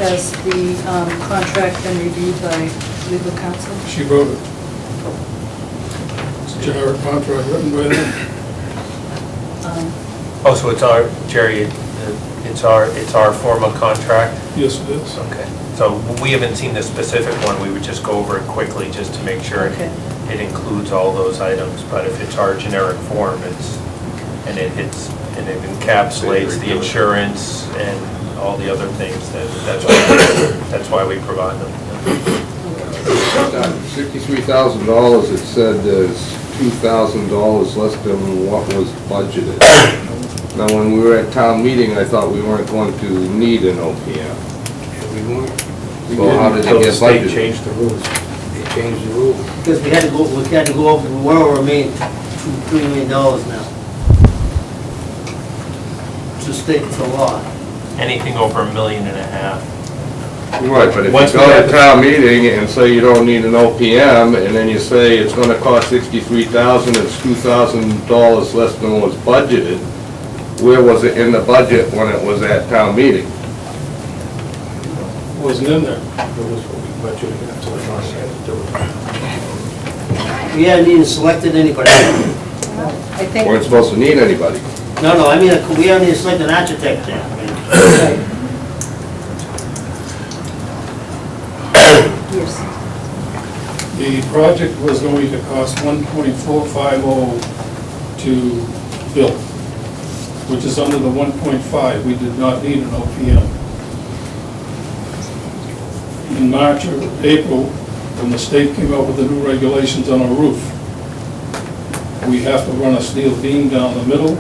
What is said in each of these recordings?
Has the contract been reviewed by legal counsel? She wrote it. It's a generic contract written by them. Oh, so it's our, Jerry, it's our form of contract? Yes, it is. Okay. So we haven't seen the specific one, we would just go over it quickly just to make sure Okay. it includes all those items. But if it's our generic form, it encapsulates the insurance and all the other things, that's why we provide them. $63,000, it said there's $2,000 less than what was budgeted. Now, when we were at town meeting, I thought we weren't going to need an OPM. We weren't. Well, how did it Until the get state budgeted? changed the rules. They changed the rule. Because we had to go over, we were remain $2-3 million now. To state the law. Anything over $1.5 million. Right, but if Once you we go have to the- town meeting and say you don't need an OPM, and then you say it's gonna cost $63,000, it's $2,000 less than what was budgeted, where was it in the budget when it was at town meeting? Wasn't in there. We hadn't even selected anybody. I think, Weren't supposed to need anybody. No, I mean, we haven't even selected an architect there. yes, The project was going to cost $1.450 to build, which is under the 1.5. We did not need an OPM. In March or April, when the state came out with the new regulations on our roof, we have to run a steel beam down the middle.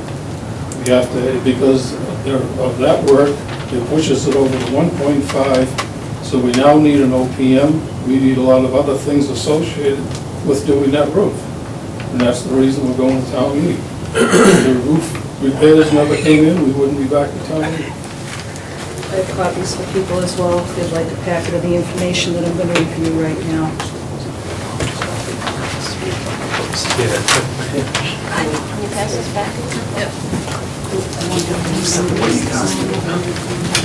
We have to, because of that work, it pushes it over to 1.5. So we now need an OPM. We need a lot of other things associated with doing that roof. And that's the reason we're going to town meeting. If the roof repairs never came in, we wouldn't be back to town meeting. I have copies for people as well, if they'd like a packet of the information that I'm going to review right now. Can you pass this back? Yep.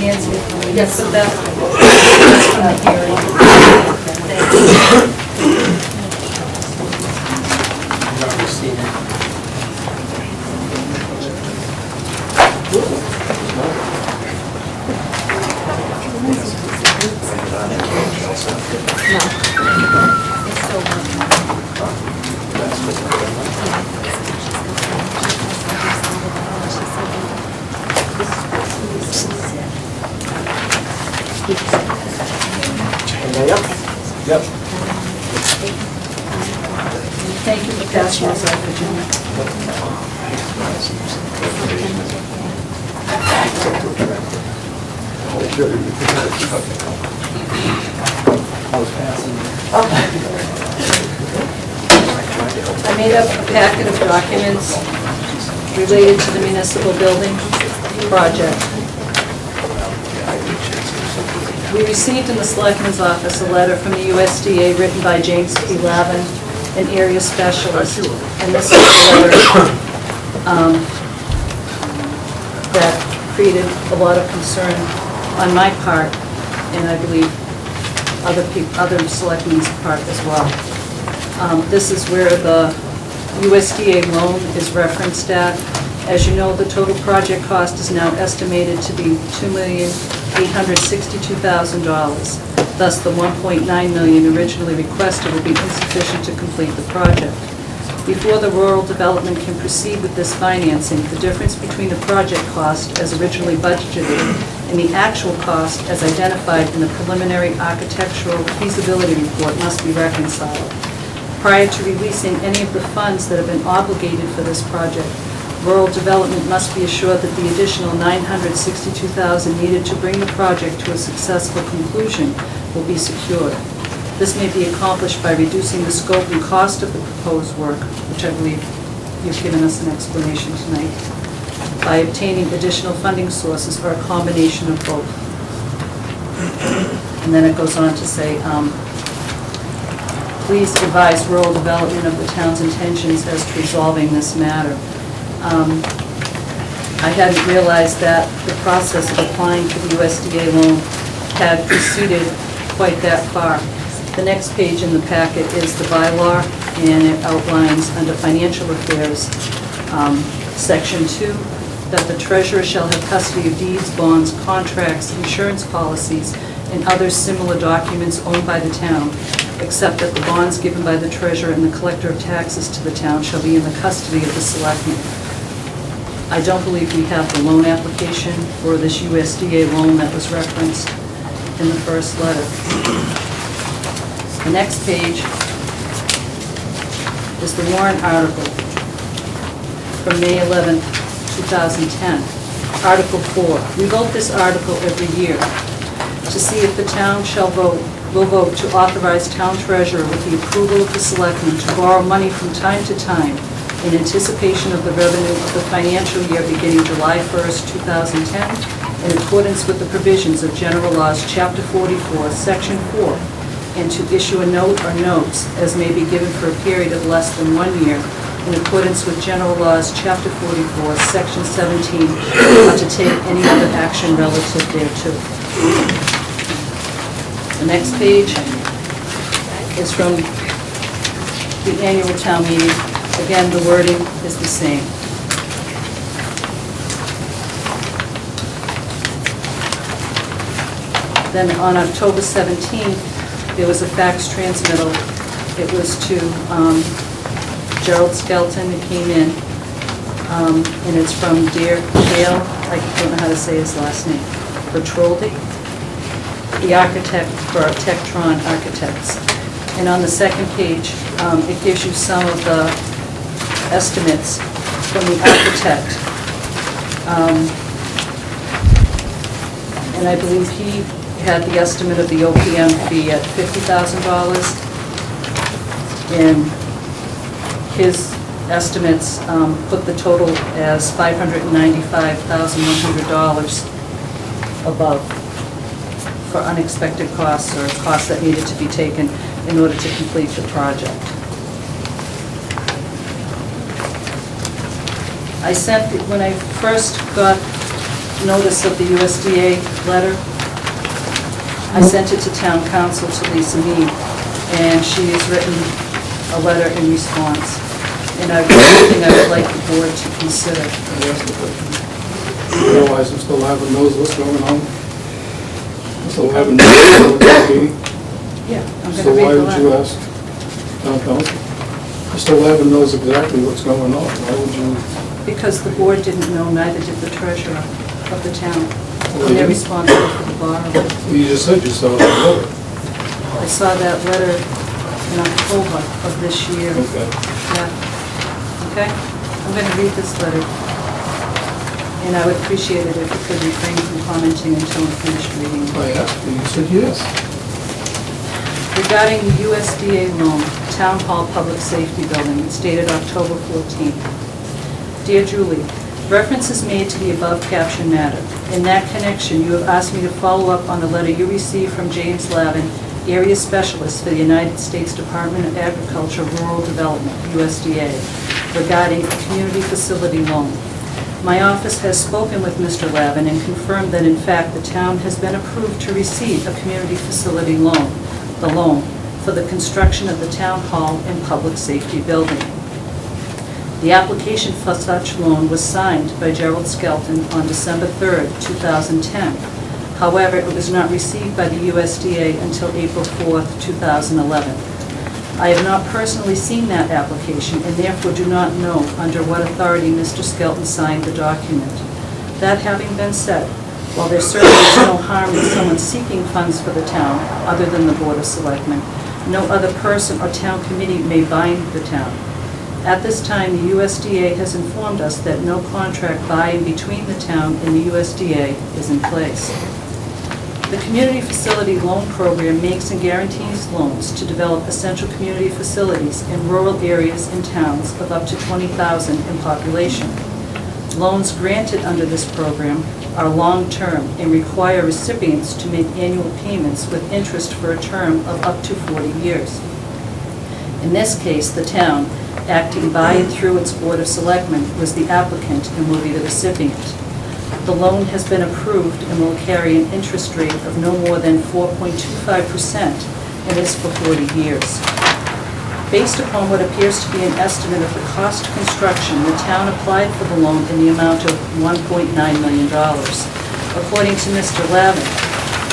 Nancy, yes, so that's from the hearing. I've already seen it. Yep. Thank you for passing this out, Virginia. I made up a packet of documents related to the municipal building project. We received in the Selectman's office a letter from the USDA written by James P. Lavin, an area specialist. And this is the letter that created a lot of concern on my part, and I believe other selectmen's part as well. This is where the USDA loan is referenced at. As you know, the total project cost is now estimated to be $2,862,000. Thus, the $1.9 million originally requested will be insufficient to complete the project. Before the rural development can proceed with this financing, the difference between the project cost as originally budgeted and the actual cost as identified in the preliminary architectural feasibility report must be reconciled. Prior to releasing any of the funds that have been obligated for this project, rural development must be assured that the additional $962,000 needed to bring the project to a successful conclusion will be secured. This may be accomplished by reducing the scope and cost of the proposed work, which I believe you've given us an explanation tonight, by obtaining additional funding sources or a combination of both. And then it goes on to say, please advise rural development of the town's intentions as to resolving this matter. I hadn't realized that the process of applying for the USDA loan had proceeded quite that far. The next page in the packet is the bylaw, and it outlines under financial affairs, Section 2, that the treasurer shall have custody of deeds, bonds, contracts, insurance policies, and other similar documents owned by the town, except that the bonds given by the treasurer and the collector of taxes to the town shall be in the custody of the selectmen. I don't believe we have the loan application for this USDA loan that was referenced in the first letter. The next page is the warrant article from May 11th, 2010. Article 4. We vote this article every year to see if the town will vote to authorize town treasurer with the approval of the selectmen to borrow money from time to time in anticipation of the revenue of the financial year beginning July 1st, 2010, in accordance with the provisions of General Laws, Chapter 44, Section 4, and to issue a note or notes as may be given for a period of less than 1 year in accordance with General Laws, Chapter 44, Section 17, or to take any other action relative thereto. The next page is from the annual town meeting. Again, the wording is the same. Then on October 17th, there was a fax transmittal. It was to Gerald Skelton, who came in, and it's from Dale, I don't know how to say his last name, Bertroldi, the architect for Tectron Architects. And on the second page, it gives you some of the estimates from the architect. And I believe he had the estimate of the OPM fee at $50,000. And his estimates put the total as $595,100 above for unexpected costs or costs that needed to be taken in order to complete the project. I sent, when I first got notice of the USDA letter, I sent it to town council, to Lisa Mead, and she has written a letter in response. And something I would like the board to consider. I asked the question. You realize Mr. Lavin knows what's going on? Mr. Lavin knows what's going on? Yeah, I'm So going to why read the would you letter. ask town council? Mr. Lavin knows exactly what's going on. Why would you? Because the board didn't know, neither did the treasurer of the town. Well, And they're you- responsible for the borrowing. You just said you saw the letter. I saw that letter in October of this year. Okay. Yeah. Okay? I'm going to read this letter. And I would appreciate it if you could refrain from commenting until I'm finished reading it. I asked you, you said yes. Regarding the USDA loan, Town Hall Public Safety Building, it's dated October 14th. Dear Julie, reference is made to the above captioned matter. In that connection, you have asked me to follow up on the letter you received from James Lavin, Area Specialist for the United States Department of Agriculture Rural Development, USDA, regarding a community facility loan. My office has spoken with Mr. Lavin and confirmed that in fact the town has been approved to receive a community facility loan, the loan, for the construction of the town hall and public safety building. The application for such loan was signed by Gerald Skelton on December 3rd, 2010. However, it was not received by the USDA until April 4th, 2011. I have not personally seen that application and therefore do not know under what authority Mr. Skelton signed the document. That having been said, while there certainly is no harm in someone seeking funds for the town, other than the Board of Selectmen, no other person or town committee may bind the town. At this time, the USDA has informed us that no contract by and between the town and the USDA is in place. The Community Facility Loan Program makes and guarantees loans to develop essential community facilities in rural areas and towns of up to 20,000 in population. Loans granted under this program are long-term and require recipients to make annual payments with interest for a term of up to 40 years. In this case, the town, acting by and through its Board of Selectmen, was the applicant and will be the recipient. The loan has been approved and will carry an interest rate of no more than 4.25% and is for 40 years. Based upon what appears to be an estimate of the cost of construction, the town applied for the loan in the amount of $1.9 million. According to Mr. Lavin,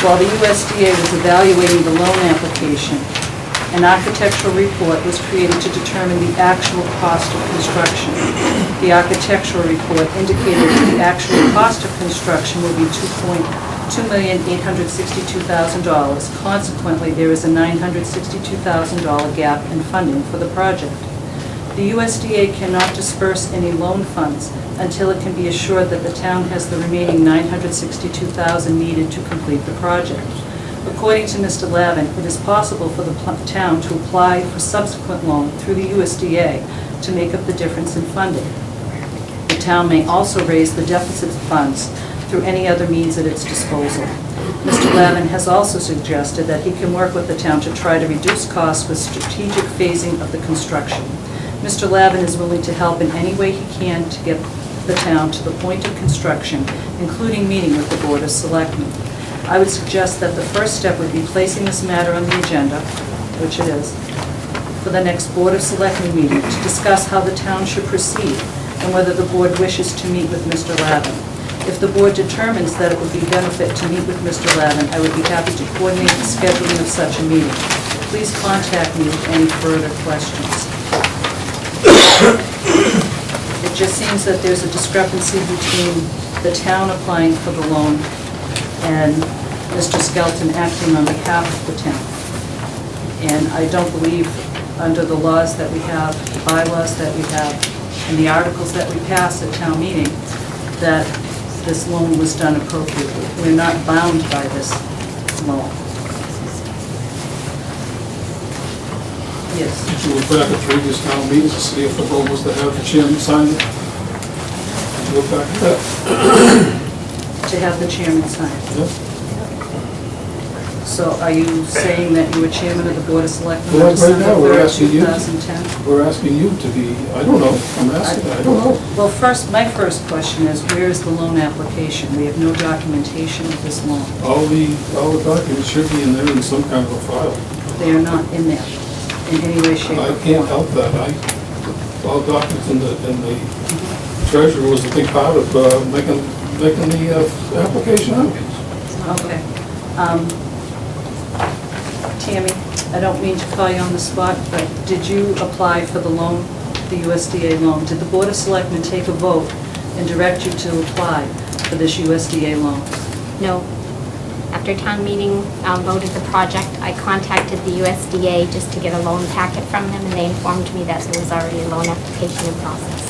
while the USDA was evaluating the loan application, an architectural report was created to determine the actual cost of construction. The architectural report indicated that the actual cost of construction will be $2,862,000. Consequently, there is a $962,000 gap in funding for the project. The USDA cannot disperse any loan funds until it can be assured that the town has the remaining $962,000 needed to complete the project. According to Mr. Lavin, it is possible for the town to apply for subsequent loan through the USDA to make up the difference in funding. The town may also raise the deficit funds through any other means at its disposal. Mr. Lavin has also suggested that he can work with the town to try to reduce costs with strategic phasing of the construction. Mr. Lavin is willing to help in any way he can to get the town to the point of construction, including meeting with the Board of Selectmen. I would suggest that the first step would be placing this matter on the agenda, which it is, for the next Board of Selectmen meeting to discuss how the town should proceed and whether the board wishes to meet with Mr. Lavin. If the board determines that it would be benefit to meet with Mr. Lavin, I would be happy to coordinate the scheduling of such a meeting. Please contact me with any further questions. It just seems that there's a discrepancy between the town applying for the loan and Mr. Skelton acting on behalf of the town. And I don't believe, under the laws that we have, the bylaws that we have, and the articles that we pass at town meeting, that this loan was done appropriately. We're not bound by this loan. Yes. Did you look back at previous town meetings to see if the vote was to have the chairman sign it? Did you look back at that? To have the chairman sign. Yeah. So are you saying that you were chairman of the Board of Selectmen Well, on right December now, we're 3rd, asking you. 2010? We're asking you to be, I don't know, I'm asking, I don't know. Well, first, my first question is, where is the loan application? We have no documentation of this loan. All the documents should be in there in some kind of a file. They are not in there in any way, shape, or I form. can't help that. All documents in the treasurer was a big part of making the application out. Okay. Tammy, I don't mean to call you on the spot, but did you apply for the loan, the USDA loan? Did the Board of Selectmen take a vote and direct you to apply for this USDA loan? No. After town meeting voted the project, I contacted the USDA just to get a loan packet from them, and they informed me that there was already a loan application in process.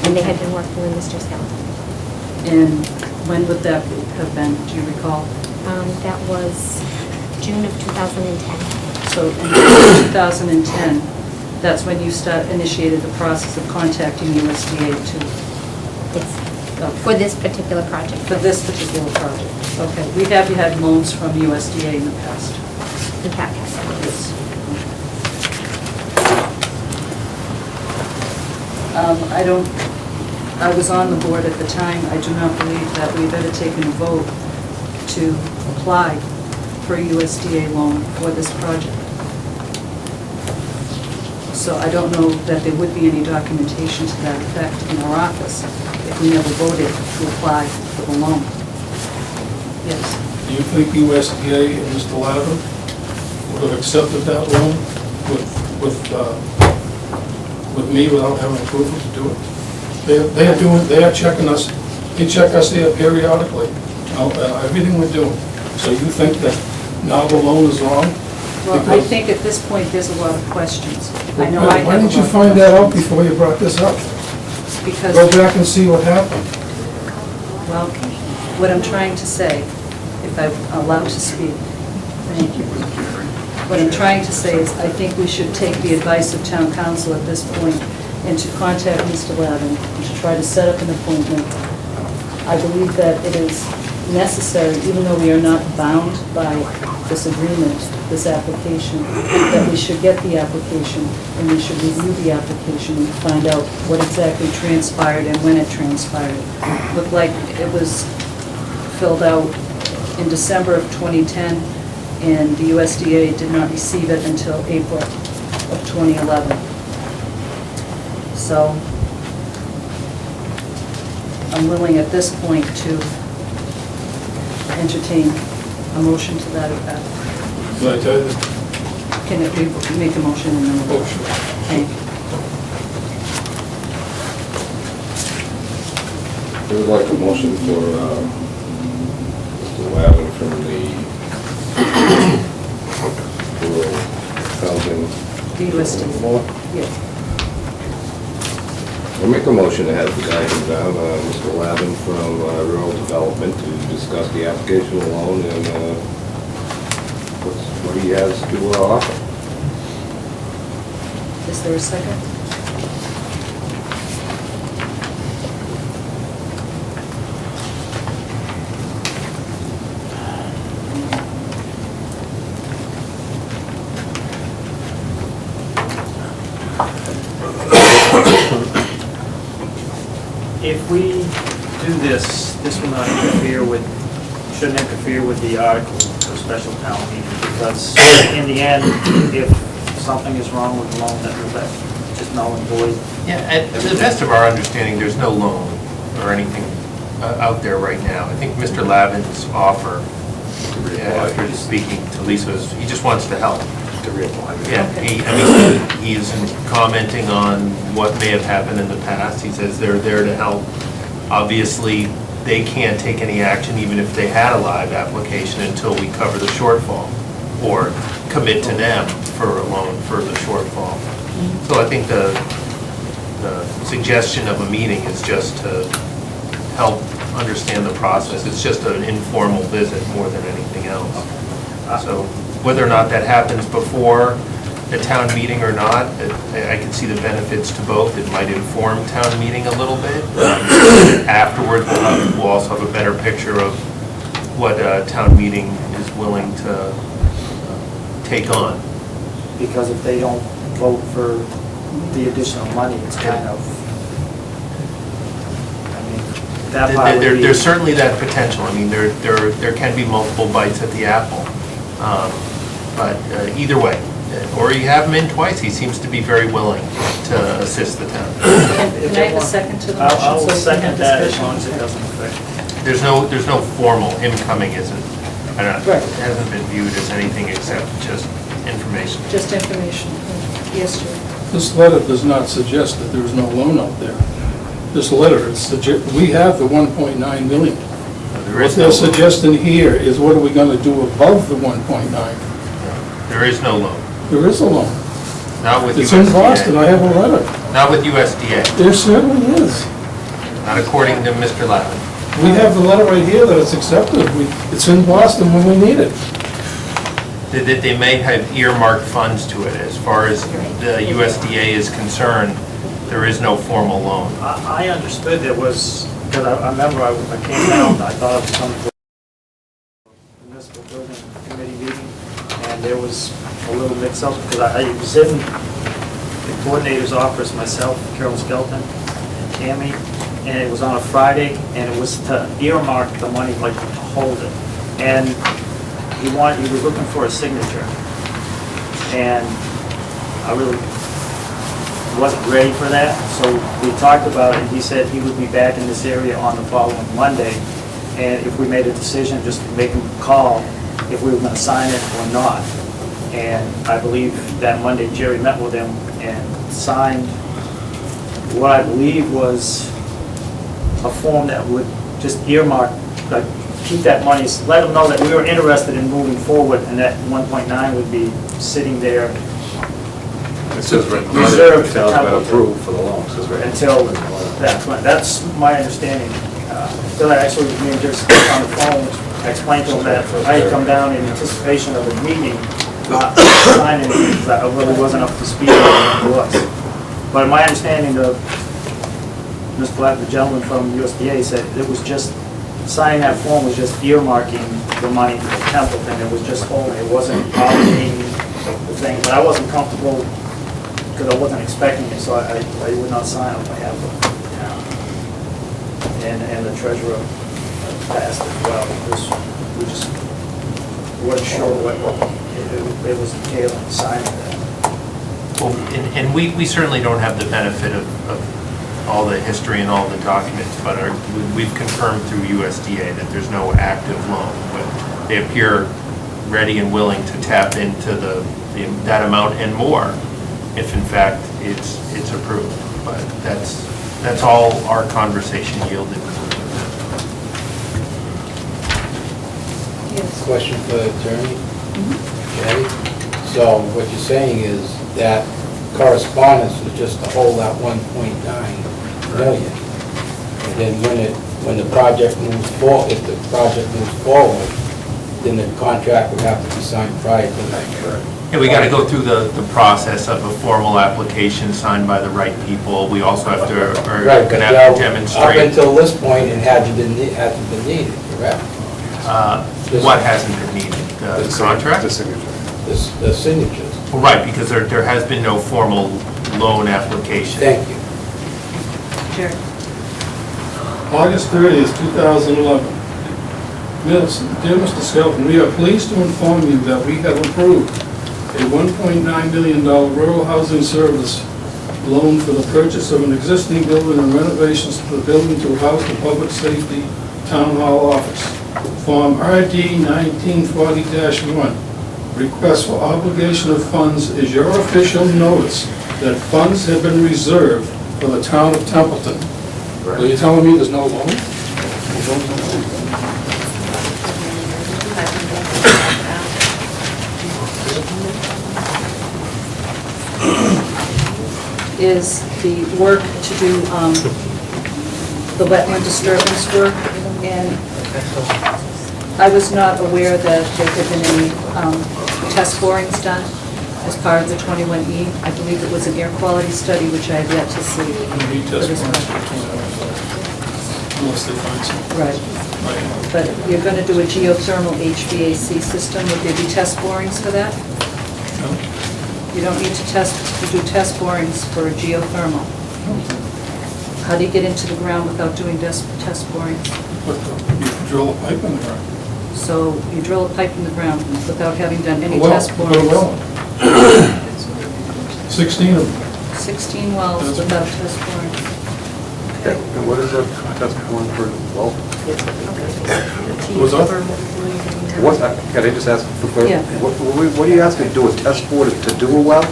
And they had been working with Mr. Skeleton. And when would that have been, do you recall? That was June of 2010. So in 2010, that's when you initiated the process of contacting USDA Yes. For this particular project. for this particular project. Okay, we have had loans from USDA in the past. In fact, yes. Yes. I was on the board at the time. I do not believe that we've ever taken a vote to apply for a USDA loan for this project. So I don't know that there would be any documentation to that effect in our office if we never voted to apply for the loan. Yes. Do you think USDA and Mr. Lavin would have accepted that loan with me without having approval to do it? They are checking us, they check us there periodically, everything we're doing. So you think that now the loan is wrong? Well, I think at this point, there's a lot of questions. I know I have a Why didn't you lot of find that out questions. before you brought this up? Because, Go back and see what happened. well, what I'm trying to say, if I'm allowed to speak, thank you. What I'm trying to say is, I think we should take the advice of town council at this point and to contact Mr. Lavin and to try to set up an appointment. I believe that it is necessary, even though we are not bound by this agreement, this application, that we should get the application, and we should review the application and find out what exactly transpired and when it transpired. Looked like it was filled out in December of 2010, and the USDA did not receive it until April of 2011. So I'm willing at this point to entertain a motion to that effect. Can I tell you? Can it be, make a motion and then we'll... Oh, sure. Thank you. I would like a motion for Mr. Lavin from the rural housing. The USDA. Yes. I'll make a motion to have the guy come down, Mr. Lavin from Rural Development, to discuss the application alone and what he has to offer. Is there a second? If we do this, this will not interfere with, shouldn't interfere with the article for special town meeting, because in the end, if something is wrong with the loan, that will just null and void. Yeah, to the best of our understanding, there's no loan or anything out there right now. I think Mr. Lavin's offer, after speaking to Lisa, he just wants to help. To reapply. Yeah, he isn't commenting on what may have happened in the past. He says they're there to help. Obviously, they can't take any action even if they had a live application until we cover the shortfall or commit to them for a loan for the shortfall. So I think the suggestion of a meeting is just to help understand the process. It's just an informal visit more than anything else. So whether or not that happens before a town meeting or not, I can see the benefits to both. It might inform town meeting a little bit. Afterwards, we'll also have a better picture of what town meeting is willing to take on. Because if they don't vote for the additional money, it's kind of, I mean, that part would be... There's certainly that potential. I mean, there can be multiple bites at the apple. But either way, or you have him in twice, he seems to be very willing to assist the town. Can I have a second to the motion? I'll so we can second have that as discussion? long as it doesn't affect. There's no formal, him coming isn't, I don't know, Right. it hasn't been viewed as anything except just information. Just information. Yes, Jerry. This letter does not suggest that there is no loan out there. This letter, we have the 1.9 million. There What is no they're loan. suggesting here is what are we going to do above the 1.9? There is no loan. There is a loan. Not with It's in USDA. Boston, I have a letter. Not with USDA, There certainly is. not according to Mr. Lavin. We have the letter right here that it's accepted. It's in Boston when we need it. That they may have earmarked funds to it. As far as the USDA is concerned, there is no formal loan. I understood there was, because I remember I came down, I thought I was coming to the municipal building committee meeting, and there was a little mix-up, because I was in the coordinator's office, myself, Carol Skelton, and Tammy, and it was on a Friday, and it was to earmark the money, like to hold it. And he was looking for a signature, and I really wasn't ready for that, so we talked about it, and he said he would be back in this area on the following Monday, and if we made a decision, just to make him call if we were gonna sign it or not. And I believe that Monday Jerry met with him and signed what I believe was a form that would just earmark, like, keep that money, let them know that we were interested in moving forward, and that 1.9 would be sitting there It says right in the reserved letter, the town's been for approved for the loan, it says right. until that point. That's my understanding. So I actually, me and just on the phone, I explained to him that I had come down in anticipation of a meeting, not signing anything, because I really wasn't up to speed on what it was. But my understanding of Mr. Black, the gentleman from USDA, said it was just signing that form was just earmarking the money for Templeton. It was just holding, it wasn't obligating the thing, but I wasn't comfortable because I wasn't expecting it, so I would not sign on behalf of the town. And the treasurer passed as well, because we just weren't sure what it was entailing signing that. Well, and we certainly don't have the benefit of all the history and all the documents, but we've confirmed through USDA that there's no active loan. But they appear ready and willing to tap into that amount and more, if in fact it's approved. But that's all our conversation yielded. Yes. Question for the attorney. Okay. So what you're saying is that correspondence was just to hold that 1.9 million. And then when the project moves forward, if the project moves forward, then the contract would have to be signed prior to that. Yeah, we got to go through the process of a formal application signed by the right people. We also have to, are Right, going but to have to now, up demonstrate. until this point, it hasn't been needed, correct? What hasn't been needed? The contract? The signature. The signatures. Well, right, because there has been no formal loan application. Thank you. Jerry? August 30th, 2011. Yes, dear Mr. Skelton, we are pleased to inform you that we have approved a $1.9 million rural housing service loan for the purchase of an existing building and renovations to the building to house the public safety town hall office. Form RD 1940-1. Request for obligation of funds is your official notice that funds have been reserved for the town of Templeton. Are you telling me there's no loan? Is the work to do the wetland disturbance work, and I was not aware that there had been any test borings done as part of the 21E. I believe it was an air quality study, which I have yet to see. We test unless they find something. Right, but you're going to do a geothermal HVAC system. Would there be test borings for that? No? You don't need to do test borings for a geothermal. How do you get into the ground without doing test borings? But you drill a pipe in the ground. So you drill a pipe in the ground without having done any Well, test put a borings? well in. 16 of them. 16 wells That's without right. test borings. And what is the test one for, well, What's up? what, can I just ask for Yeah. clarity? What are you asking to do, a test bore to do a well?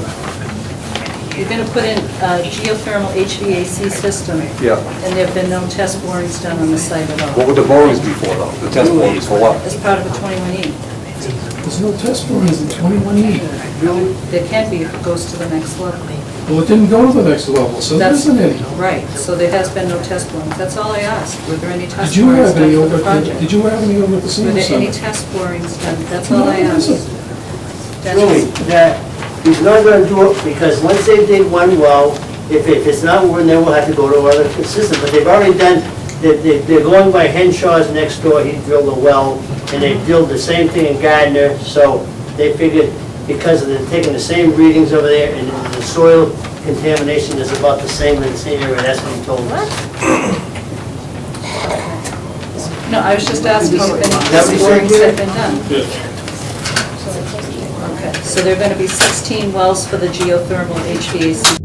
You're going to put in a geothermal HVAC system, Yeah. and there have been no test borings done on the site at What all. would the borings be for, though? The test borings for what? As part of a 21E. There's no test borings in 21E. There can be if it goes to the next level. Well, it didn't go to the next level, so there That's isn't any. right, so there has been no test borings. That's all I asked. Were there any test Did you borings have done any for over the at project? did you have any over at the Were senior there any center? test borings done? That's all I No, there asked. isn't. That's- Really, that, he's not gonna do it, because once they dig one well, if it's not working, then we'll have to go to another system, but they've already done, they're going by Henshaw's next door, he drilled a well, and they drilled the same thing in Gardner, so they figured, because they're taking the same readings over there, and the soil contamination is about the same in the same area, that's what he told us. No, I was just asking if any That what test you said, borings Jim? had been done. Yeah. Okay, so there are going to be 16 wells for the geothermal HVAC